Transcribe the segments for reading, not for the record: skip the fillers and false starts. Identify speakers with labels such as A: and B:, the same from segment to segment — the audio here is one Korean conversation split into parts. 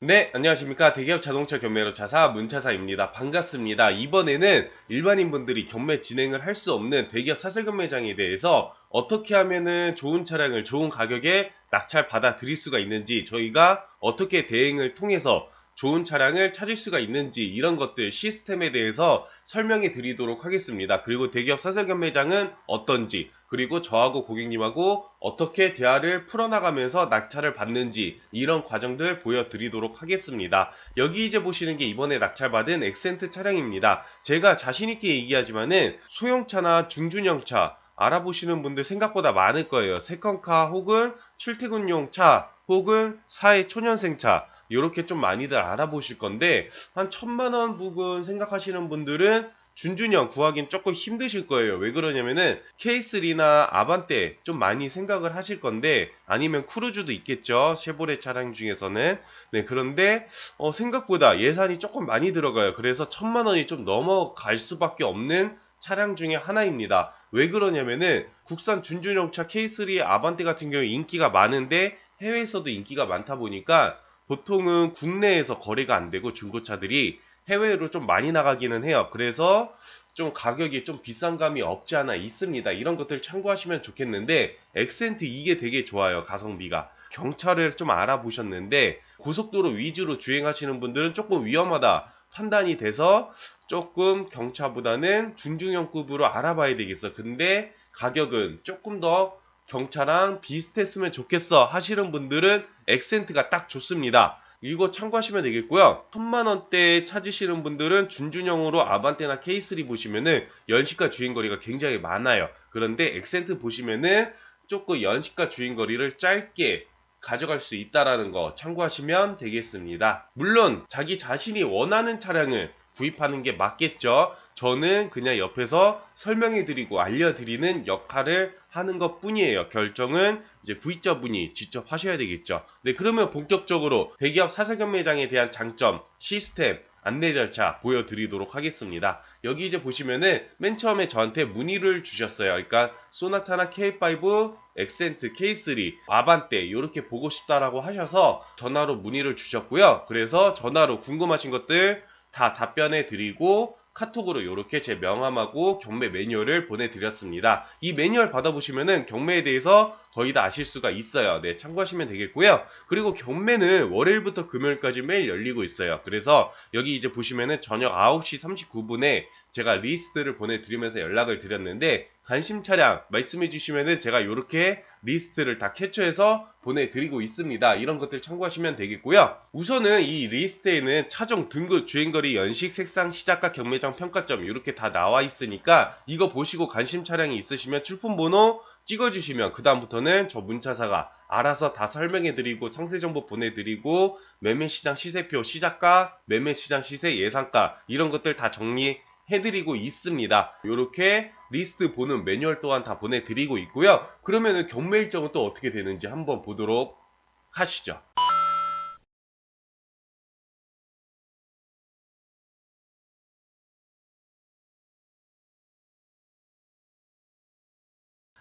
A: 네, 안녕하십니까. 대기업 자동차 경매로 자사 문차사입니다. 반갑습니다. 이번에는 일반인 분들이 경매 진행을 할 수 없는 대기업 사설 경매장에 대해서 어떻게 하면은 좋은 차량을 좋은 가격에 낙찰 받아 드릴 수가 있는지, 저희가 어떻게 대행을 통해서 좋은 차량을 찾을 수가 있는지, 이런 것들 시스템에 대해서 설명해 드리도록 하겠습니다. 그리고 대기업 사설 경매장은 어떤지, 그리고 저하고 고객님하고 어떻게 대화를 풀어나가면서 낙찰을 받는지, 이런 과정들 보여드리도록 하겠습니다. 여기 이제 보시는 게 이번에 낙찰받은 엑센트 차량입니다. 제가 자신있게 얘기하지만은 소형차나 중준형차 알아보시는 분들 생각보다 많을 거예요. 세컨카 혹은 출퇴근용 차 혹은 사회 초년생차, 이렇게 좀 많이들 알아보실 건데, 한 1000만원 부근 생각하시는 분들은 준준형 구하기는 조금 힘드실 거예요. 왜 그러냐면은 K3나 아반떼 좀 많이 생각을 하실 건데, 아니면 크루즈도 있겠죠. 쉐보레 차량 중에서는. 네, 그런데 생각보다 예산이 조금 많이 들어가요. 그래서 1000만원이 좀 넘어갈 수밖에 없는 차량 중에 하나입니다. 왜 그러냐면은 국산 준준형차 K3 아반떼 같은 경우에 인기가 많은데 해외에서도 인기가 많다 보니까 보통은 국내에서 거래가 안 되고 중고차들이 해외로 좀 많이 나가기는 해요. 그래서 좀 가격이 좀 비싼 감이 없지 않아 있습니다. 이런 것들 참고하시면 좋겠는데, 엑센트 이게 되게 좋아요. 가성비가. 경차를 좀 알아보셨는데 고속도로 위주로 주행하시는 분들은 조금 위험하다 판단이 돼서 조금 경차보다는 중중형급으로 알아봐야 되겠어. 근데 가격은 조금 더 경차랑 비슷했으면 좋겠어 하시는 분들은 엑센트가 딱 좋습니다. 이거 참고하시면 되겠고요. 1000만원대 찾으시는 분들은 준준형으로 아반떼나 K3 보시면은 연식과 주행거리가 굉장히 많아요. 그런데 엑센트 보시면은 조금 연식과 주행거리를 짧게 가져갈 수 있다라는 거 참고하시면 되겠습니다. 물론 자기 자신이 원하는 차량을 구입하는 게 맞겠죠. 저는 그냥 옆에서 설명해 드리고 알려드리는 역할을 하는 것 뿐이에요. 결정은 이제 구입자분이 직접 하셔야 되겠죠. 네, 그러면 본격적으로 대기업 사설경매장에 대한 장점, 시스템, 안내 절차 보여드리도록 하겠습니다. 여기 이제 보시면은 맨 처음에 저한테 문의를 주셨어요. 그러니까 소나타나 K5, 엑센트, K3, 아반떼 이렇게 보고 싶다라고 하셔서 전화로 문의를 주셨고요. 그래서 전화로 궁금하신 것들 다 답변해 드리고 카톡으로 이렇게 제 명함하고 경매 매뉴얼을 보내드렸습니다. 이 매뉴얼 받아보시면은 경매에 대해서 거의 다 아실 수가 있어요. 네, 참고하시면 되겠고요. 그리고 경매는 월요일부터 금요일까지 매일 열리고 있어요. 그래서 여기 이제 보시면은 저녁 9시 39분에 제가 리스트를 보내드리면서 연락을 드렸는데, 관심 차량 말씀해 주시면은 제가 이렇게 리스트를 다 캡처해서 보내드리고 있습니다. 이런 것들 참고하시면 되겠고요. 우선은 이 리스트에는 차종, 등급, 주행거리, 연식, 색상, 시작가, 경매장, 평가점 이렇게 다 나와 있으니까 이거 보시고 관심 차량이 있으시면 출품번호 찍어주시면 그 다음부터는 저 문차사가 알아서 다 설명해드리고 상세정보 보내드리고 매매시장 시세표, 시작가, 매매시장 시세, 예상가 이런 것들 다 정리해드리고 있습니다. 이렇게 리스트 보는 매뉴얼 또한 다 보내드리고 있고요. 그러면은 경매 일정은 또 어떻게 되는지 한번 보도록 하시죠.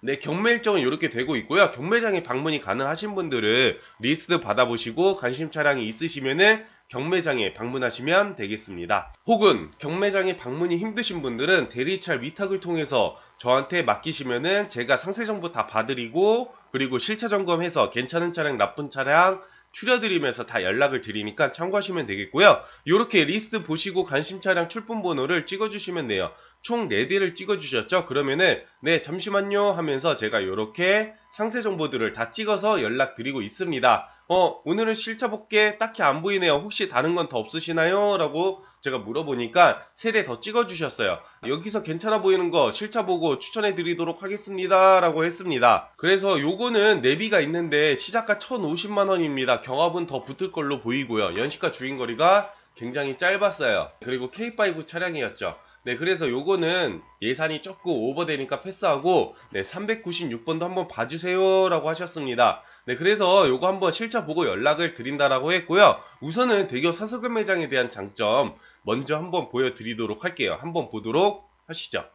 A: 네, 경매 일정은 이렇게 되고 있고요. 경매장에 방문이 가능하신 분들은 리스트 받아보시고 관심 차량이 있으시면은 경매장에 방문하시면 되겠습니다. 혹은 경매장에 방문이 힘드신 분들은 대리차 위탁을 통해서 저한테 맡기시면은 제가 상세 정보 다 봐드리고, 그리고 실차 점검해서 괜찮은 차량, 나쁜 차량 추려드리면서 다 연락을 드리니까 참고하시면 되겠고요. 이렇게 리스트 보시고 관심 차량 출품 번호를 찍어주시면 돼요. 총 4대를 찍어주셨죠? 그러면은 네, 잠시만요 하면서 제가 이렇게 상세 정보들을 다 찍어서 연락드리고 있습니다. 오늘은 실차 볼게 딱히 안 보이네요. 혹시 다른 건 더 없으시나요? 라고 제가 물어보니까 3대 더 찍어주셨어요. 여기서 괜찮아 보이는 거 실차 보고 추천해 드리도록 하겠습니다. 라고 했습니다. 그래서 요거는 내비가 있는데 시작가 1,050만원입니다. 경합은 더 붙을 걸로 보이고요. 연식과 주행거리가 굉장히 짧았어요. 그리고 K5 차량이었죠. 네, 그래서 요거는 예산이 조금 오버되니까 패스하고, 네, 396번도 한번 봐주세요 라고 하셨습니다. 네, 그래서 요거 한번 실차 보고 연락을 드린다라고 했고요. 우선은 대기업 사석연 매장에 대한 장점 먼저 한번 보여드리도록 할게요. 한번 보도록 하시죠.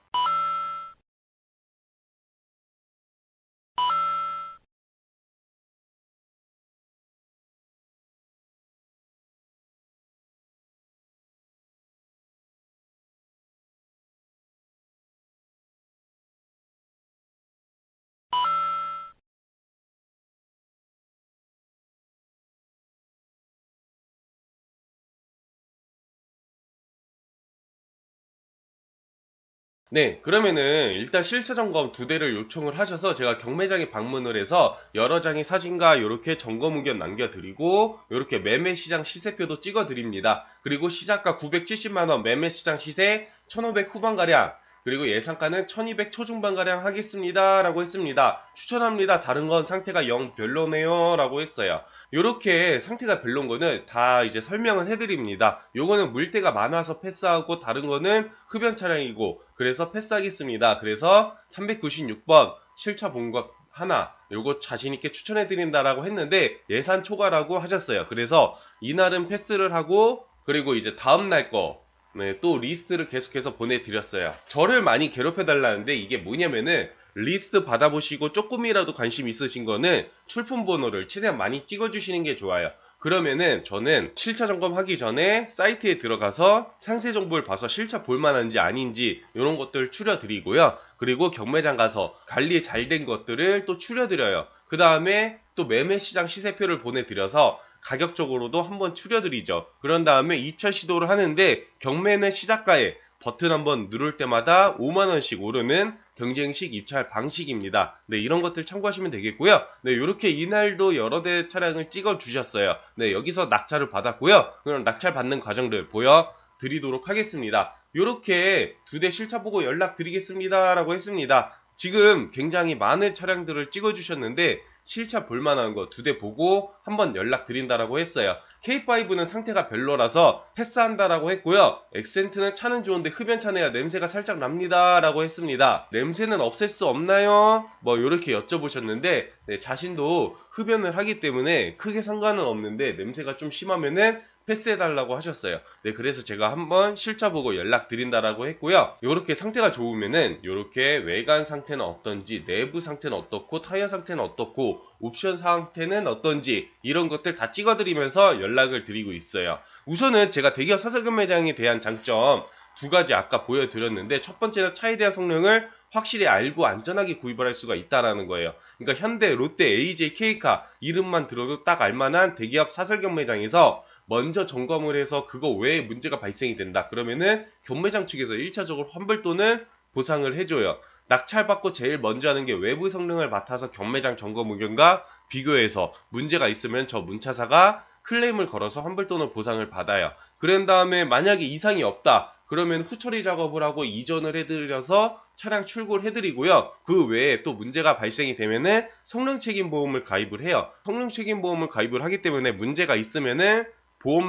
A: 네, 그러면은 일단 실차 점검 두 대를 요청을 하셔서 제가 경매장에 방문을 해서 여러 장의 사진과 이렇게 점검 의견 남겨드리고 이렇게 매매시장 시세표도 찍어드립니다. 그리고 시작가 970만원, 매매시장 시세 1500 후반가량, 그리고 예상가는 1200 초중반가량 하겠습니다 라고 했습니다. 추천합니다. 다른 건 상태가 영 별로네요 라고 했어요. 요렇게 상태가 별론 거는 다 이제 설명을 해드립니다. 요거는 물때가 많아서 패스하고 다른 거는 흡연 차량이고 그래서 패스하겠습니다. 그래서 396번 실차 본 것 하나 요거 자신있게 추천해드린다라고 했는데 예산 초과라고 하셨어요. 그래서 이날은 패스를 하고 그리고 이제 다음날 거 네, 또 리스트를 계속해서 보내드렸어요. 저를 많이 괴롭혀달라는데 이게 뭐냐면은 리스트 받아보시고 조금이라도 관심 있으신 거는 출품 번호를 최대한 많이 찍어주시는 게 좋아요. 그러면은 저는 실차 점검하기 전에 사이트에 들어가서 상세 정보를 봐서 실차 볼만한지 아닌지 이런 것들 추려드리고요. 그리고 경매장 가서 관리 잘 된 것들을 또 추려드려요. 그 다음에 또 매매시장 시세표를 보내드려서 가격적으로도 한번 추려드리죠. 그런 다음에 입찰 시도를 하는데 경매는 시작가에 버튼 한번 누를 때마다 5만원씩 오르는 경쟁식 입찰 방식입니다. 네, 이런 것들 참고하시면 되겠고요. 네, 이렇게 이날도 여러 대 차량을 찍어 주셨어요. 네, 여기서 낙찰을 받았고요. 그럼 낙찰 받는 과정들 보여드리도록 하겠습니다. 이렇게 두 대 실차 보고 연락드리겠습니다 라고 했습니다. 지금 굉장히 많은 차량들을 찍어주셨는데 실차 볼만한 거 두 대 보고 한번 연락드린다라고 했어요. K5는 상태가 별로라서 패스한다라고 했고요. 엑센트는 차는 좋은데 흡연차 내야 냄새가 살짝 납니다 라고 했습니다. 냄새는 없앨 수 없나요? 뭐 이렇게 여쭤보셨는데 네, 자신도 흡연을 하기 때문에 크게 상관은 없는데 냄새가 좀 심하면은 패스해달라고 하셨어요. 네, 그래서 제가 한번 실차 보고 연락드린다라고 했고요. 요렇게 상태가 좋으면은 요렇게 외관 상태는 어떤지, 내부 상태는 어떻고, 타이어 상태는 어떻고, 옵션 상태는 어떤지 이런 것들 다 찍어드리면서 연락을 드리고 있어요. 우선은 제가 대기업 사설금 매장에 대한 장점 두 가지 아까 보여드렸는데 첫 번째는 차에 대한 성능을 확실히 알고 안전하게 구입을 할 수가 있다라는 거예요. 그러니까 현대, 롯데, AJ, K카 이름만 들어도 딱 알만한 대기업 사설 경매장에서 먼저 점검을 해서 그거 외에 문제가 발생이 된다. 그러면은 경매장 측에서 1차적으로 환불 또는 보상을 해줘요. 낙찰받고 제일 먼저 하는 게 외부 성능을 맡아서 경매장 점검 의견과 비교해서 문제가 있으면 저 문차사가 클레임을 걸어서 환불 또는 보상을 받아요. 그런 다음에 만약에 이상이 없다. 그러면 후처리 작업을 하고 이전을 해드려서 차량 출고를 해드리고요. 그 외에 또 문제가 발생이 되면은 성능 책임 보험을 가입을 해요. 성능 책임 보험을 가입을 하기 때문에 문제가 있으면은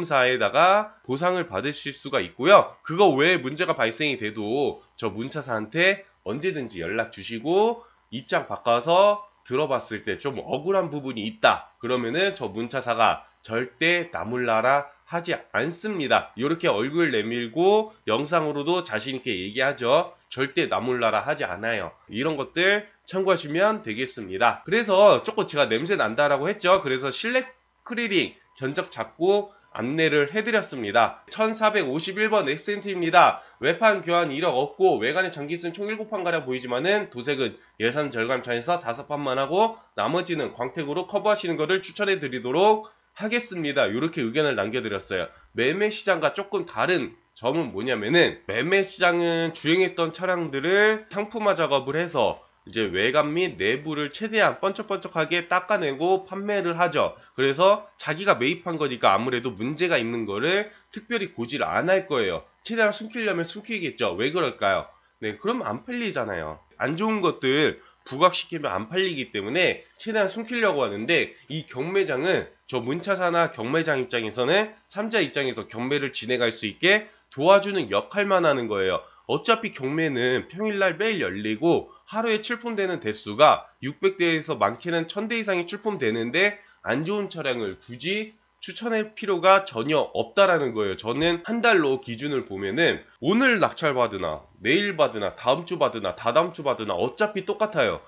A: 보험사에다가 보상을 받으실 수가 있고요. 그거 외에 문제가 발생이 돼도 저 문차사한테 언제든지 연락 주시고 입장 바꿔서 들어봤을 때 좀 억울한 부분이 있다. 그러면은 저 문차사가 절대 나몰라라 하지 않습니다. 이렇게 얼굴 내밀고 영상으로도 자신있게 얘기하죠. 절대 나몰라라 하지 않아요. 이런 것들 참고하시면 되겠습니다. 그래서 조금 제가 냄새 난다라고 했죠. 그래서 실내 클리닝 견적 잡고 안내를 해드렸습니다. 1451번 엑센트입니다. 외판 교환 1억 없고 외관에 장기쓴 총 7판가량 보이지만은 도색은 예산 절감 차에서 5판만 하고 나머지는 광택으로 커버하시는 것을 추천해 드리도록 하겠습니다. 이렇게 의견을 남겨드렸어요. 매매시장과 조금 다른 점은 뭐냐면은 매매시장은 주행했던 차량들을 상품화 작업을 해서 이제 외관 및 내부를 최대한 번쩍번쩍하게 닦아내고 판매를 하죠. 그래서 자기가 매입한 거니까 아무래도 문제가 있는 거를 특별히 고지를 안 할 거예요. 최대한 숨기려면 숨기겠죠. 왜 그럴까요? 네, 그럼 안 팔리잖아요. 안 좋은 것들 부각시키면 안 팔리기 때문에 최대한 숨기려고 하는데 이 경매장은 저 문차사나 경매장 입장에서는 3자 입장에서 경매를 진행할 수 있게 도와주는 역할만 하는 거예요. 어차피 경매는 평일날 매일 열리고 하루에 출품되는 대수가 600대에서 많게는 1000대 이상이 출품되는데 안 좋은 차량을 굳이 추천할 필요가 전혀 없다라는 거예요. 저는 한 달로 기준을 보면은 오늘 낙찰 받으나 내일 받으나 다음 주 받으나 다다음 주 받으나 어차피 똑같아요.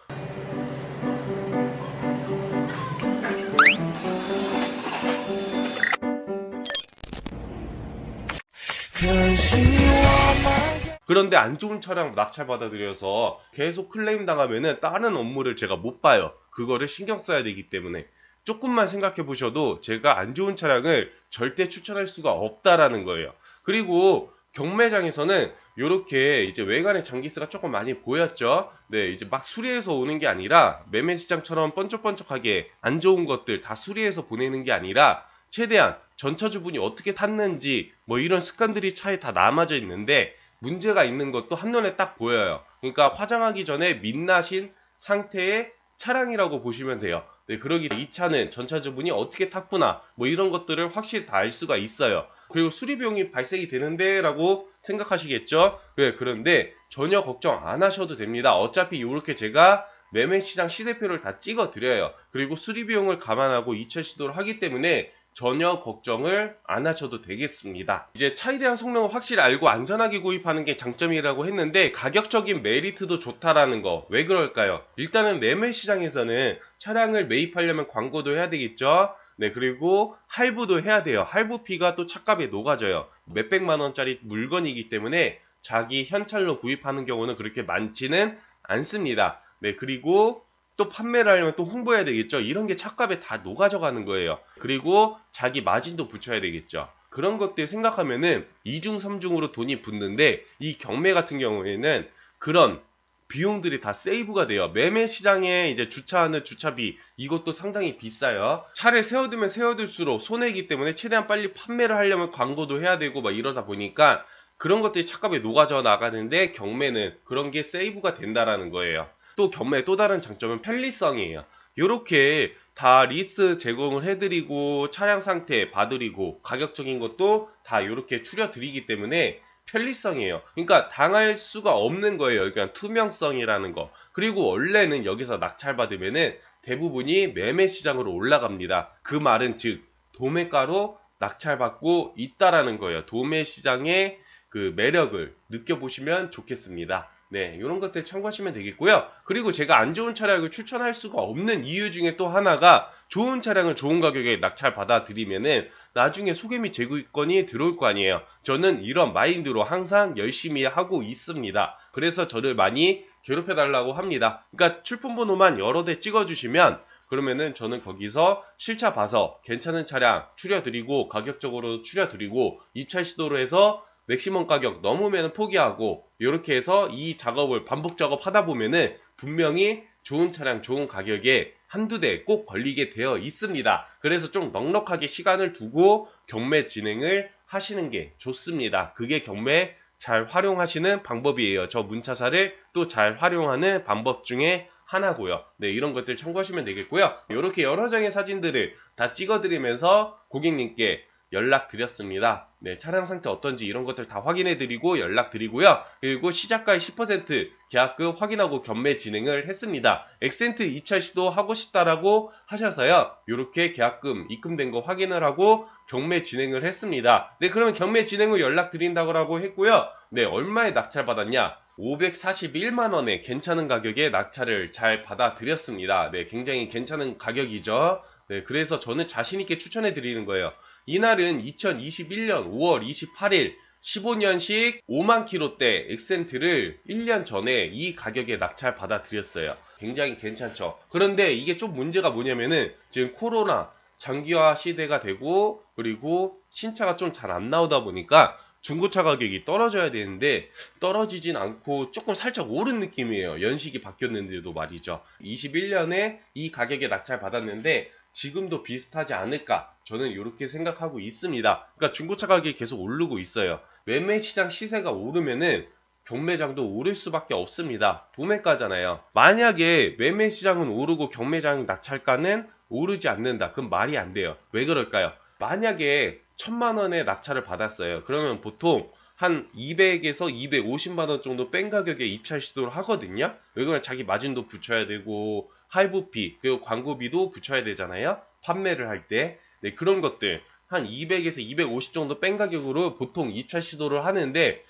A: 그런데 안 좋은 차량 낙찰 받아들여서 계속 클레임 당하면은 다른 업무를 제가 못 봐요. 그거를 신경 써야 되기 때문에 조금만 생각해 보셔도 제가 안 좋은 차량을 절대 추천할 수가 없다라는 거예요. 그리고 경매장에서는 요렇게 이제 외관의 장기스가 조금 많이 보였죠. 네, 이제 막 수리해서 오는 게 아니라 매매 시장처럼 번쩍번쩍하게 안 좋은 것들 다 수리해서 보내는 게 아니라 최대한 전차주분이 어떻게 탔는지 뭐 이런 습관들이 차에 다 남아져 있는데 문제가 있는 것도 한눈에 딱 보여요. 그러니까 화장하기 전에 민낯인 상태의 차량이라고 보시면 돼요. 네, 그러기 이 차는 전차주분이 어떻게 탔구나 뭐 이런 것들을 확실히 다 알 수가 있어요. 그리고 수리 비용이 발생이 되는데 라고 생각하시겠죠? 네, 그런데 전혀 걱정 안 하셔도 됩니다. 어차피 이렇게 제가 매매시장 시세표를 다 찍어 드려요. 그리고 수리 비용을 감안하고 2차 시도를 하기 때문에 전혀 걱정을 안 하셔도 되겠습니다. 이제 차에 대한 성능을 확실히 알고 안전하게 구입하는 게 장점이라고 했는데 가격적인 메리트도 좋다라는 거. 왜 그럴까요? 일단은 매매 시장에서는 차량을 매입하려면 광고도 해야 되겠죠. 네, 그리고 할부도 해야 돼요. 할부비가 또 차값에 녹아져요. 몇백만 원짜리 물건이기 때문에 자기 현찰로 구입하는 경우는 그렇게 많지는 않습니다. 네, 그리고 또 판매를 하려면 또 홍보해야 되겠죠. 이런 게 차값에 다 녹아져 가는 거예요. 그리고 자기 마진도 붙여야 되겠죠. 그런 것들 생각하면은 2중, 3중으로 돈이 붙는데 이 경매 같은 경우에는 그런 비용들이 다 세이브가 돼요. 매매 시장에 이제 주차하는 주차비 이것도 상당히 비싸요. 차를 세워두면 세워둘수록 손해이기 때문에 최대한 빨리 판매를 하려면 광고도 해야 되고 막 이러다 보니까 그런 것들이 차값에 녹아져 나가는데 경매는 그런 게 세이브가 된다라는 거예요. 또 경매의 또 다른 장점은 편리성이에요. 이렇게 다 리스트 제공을 해드리고 차량 상태 봐드리고 가격적인 것도 다 이렇게 추려드리기 때문에 편리성이에요. 그러니까 당할 수가 없는 거예요. 그러니까 투명성이라는 거. 그리고 원래는 여기서 낙찰받으면은 대부분이 매매 시장으로 올라갑니다. 그 말은 즉 도매가로 낙찰받고 있다라는 거예요. 도매 시장의 그 매력을 느껴보시면 좋겠습니다. 네, 이런 것들 참고하시면 되겠고요. 그리고 제가 안 좋은 차량을 추천할 수가 없는 이유 중에 또 하나가 좋은 차량을 좋은 가격에 낙찰 받아들이면은 나중에 소개 및 재구입권이 들어올 거 아니에요. 저는 이런 마인드로 항상 열심히 하고 있습니다. 그래서 저를 많이 괴롭혀 달라고 합니다. 그러니까 출품번호만 여러 대 찍어주시면 그러면은 저는 거기서 실차 봐서 괜찮은 차량 추려드리고 가격적으로 추려드리고 입찰 시도로 해서 맥시멈 가격 넘으면 포기하고 이렇게 해서 이 작업을 반복 작업하다 보면은 분명히 좋은 차량 좋은 가격에 한두 대 꼭 걸리게 되어 있습니다. 그래서 좀 넉넉하게 시간을 두고 경매 진행을 하시는 게 좋습니다. 그게 경매 잘 활용하시는 방법이에요. 저 문차사를 또 잘 활용하는 방법 중에 하나고요. 네, 이런 것들 참고하시면 되겠고요. 이렇게 여러 장의 사진들을 다 찍어드리면서 고객님께 연락드렸습니다. 네, 차량 상태 어떤지 이런 것들 다 확인해드리고 연락드리고요. 그리고 시작가의 10% 계약금 확인하고 경매 진행을 했습니다. 엑센트 2차 시도 하고 싶다라고 하셔서요. 이렇게 계약금 입금된 거 확인을 하고 경매 진행을 했습니다. 네, 그러면 경매 진행 후 연락드린다고 했고요. 네, 얼마에 낙찰 받았냐? 541만원에 괜찮은 가격에 낙찰을 잘 받아드렸습니다. 네, 굉장히 괜찮은 가격이죠. 네, 그래서 저는 자신있게 추천해 드리는 거예요. 이날은 2021년 5월 28일 15년식 5만 킬로대 엑센트를 1년 전에 이 가격에 낙찰 받아드렸어요. 굉장히 괜찮죠. 그런데 이게 좀 문제가 뭐냐면은 지금 코로나 장기화 시대가 되고 그리고 신차가 좀 잘 안 나오다 보니까 중고차 가격이 떨어져야 되는데 떨어지진 않고 조금 살짝 오른 느낌이에요. 연식이 바뀌었는데도 말이죠. 21년에 이 가격에 낙찰 받았는데 지금도 비슷하지 않을까 저는 이렇게 생각하고 있습니다. 그러니까 중고차 가격이 계속 오르고 있어요. 매매시장 시세가 오르면은 경매장도 오를 수밖에 없습니다. 도매가잖아요. 만약에 매매시장은 오르고 경매장 낙찰가는 오르지 않는다. 그럼 말이 안 돼요. 왜 그럴까요? 만약에 1000만원에 낙찰을 받았어요. 그러면 보통 한 200에서 250만원 정도 뺀 가격에 입찰 시도를 하거든요. 왜 그러면 자기 마진도 붙여야 되고 할부비 그리고 광고비도 붙여야 되잖아요. 판매를 할 때. 네, 그런 것들 한 200에서 250 정도 뺀 가격으로 보통 입찰 시도를 하는데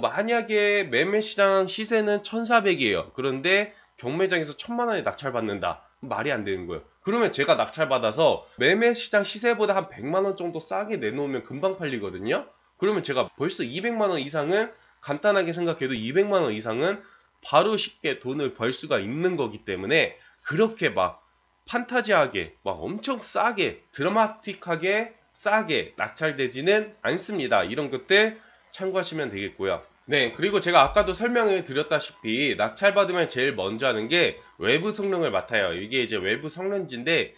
A: 만약에 매매시장 시세는 1400이에요. 그런데 경매장에서 1000만원에 낙찰받는다. 말이 안 되는 거예요. 그러면 제가 낙찰받아서 매매시장 시세보다 한 100만원 정도 싸게 내놓으면 금방 팔리거든요. 그러면 제가 벌써 200만원 이상은 간단하게 생각해도 200만원 이상은 바로 쉽게 돈을 벌 수가 있는 거기 때문에 그렇게 막 판타지하게 막 엄청 싸게 드라마틱하게 싸게 낙찰되지는 않습니다. 이런 것들 참고하시면 되겠고요. 네, 그리고 제가 아까도 설명을 드렸다시피 낙찰받으면 제일 먼저 하는 게 외부 성능을 맡아요. 이게 이제 외부 성능지인데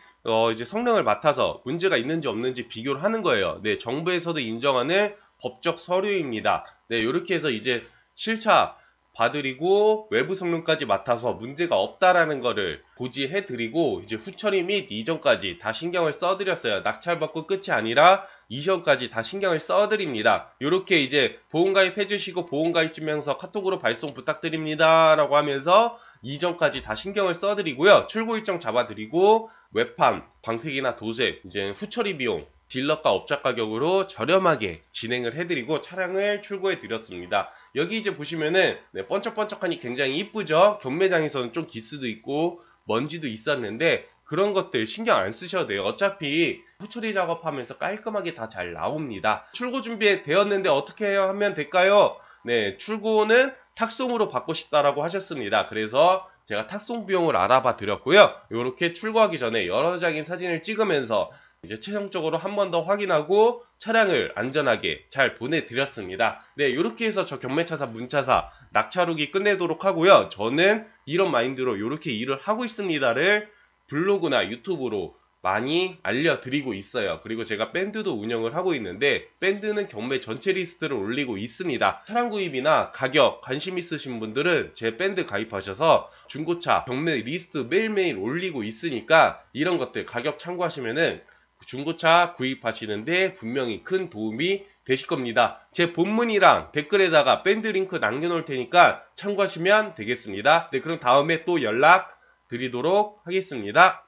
A: 이제 성능을 맡아서 문제가 있는지 없는지 비교를 하는 거예요. 네, 정부에서도 인정하는 법적 서류입니다. 네, 이렇게 해서 이제 실차 봐드리고 외부 성능까지 맡아서 문제가 없다라는 거를 고지해드리고 이제 후처리 및 이전까지 다 신경을 써드렸어요. 낙찰받고 끝이 아니라 이전까지 다 신경을 써드립니다. 이렇게 이제 보험가입 해주시고 보험가입 증명서 카톡으로 발송 부탁드립니다 라고 하면서 이전까지 다 신경을 써드리고요. 출고 일정 잡아드리고 외판, 광택이나 도색, 이제 후처리 비용 딜러가 업자 가격으로 저렴하게 진행을 해드리고 차량을 출고해 드렸습니다. 여기 이제 보시면은 네, 번쩍번쩍하니 굉장히 이쁘죠. 경매장에서는 좀 기스도 있고 먼지도 있었는데 그런 것들 신경 안 쓰셔도 돼요. 어차피 후처리 작업하면서 깔끔하게 다 잘 나옵니다. 출고 준비 되었는데 어떻게 하면 될까요? 네, 출고는 탁송으로 받고 싶다라고 하셨습니다. 그래서 제가 탁송 비용을 알아봐 드렸고요. 이렇게 출고하기 전에 여러 장의 사진을 찍으면서 이제 최종적으로 한 번 더 확인하고 차량을 안전하게 잘 보내드렸습니다. 네, 이렇게 해서 저 경매차사, 문차사, 낙찰후기 끝내도록 하고요. 저는 이런 마인드로 이렇게 일을 하고 있습니다를 블로그나 유튜브로 많이 알려드리고 있어요. 그리고 제가 밴드도 운영을 하고 있는데 밴드는 경매 전체 리스트를 올리고 있습니다. 차량 구입이나 가격 관심 있으신 분들은 제 밴드 가입하셔서 중고차 경매 리스트 매일매일 올리고 있으니까 이런 것들 가격 참고하시면은 중고차 구입하시는데 분명히 큰 도움이 되실 겁니다. 제 본문이랑 댓글에다가 밴드 링크 남겨놓을 테니까 참고하시면 되겠습니다. 네, 그럼 다음에 또 연락 드리도록 하겠습니다.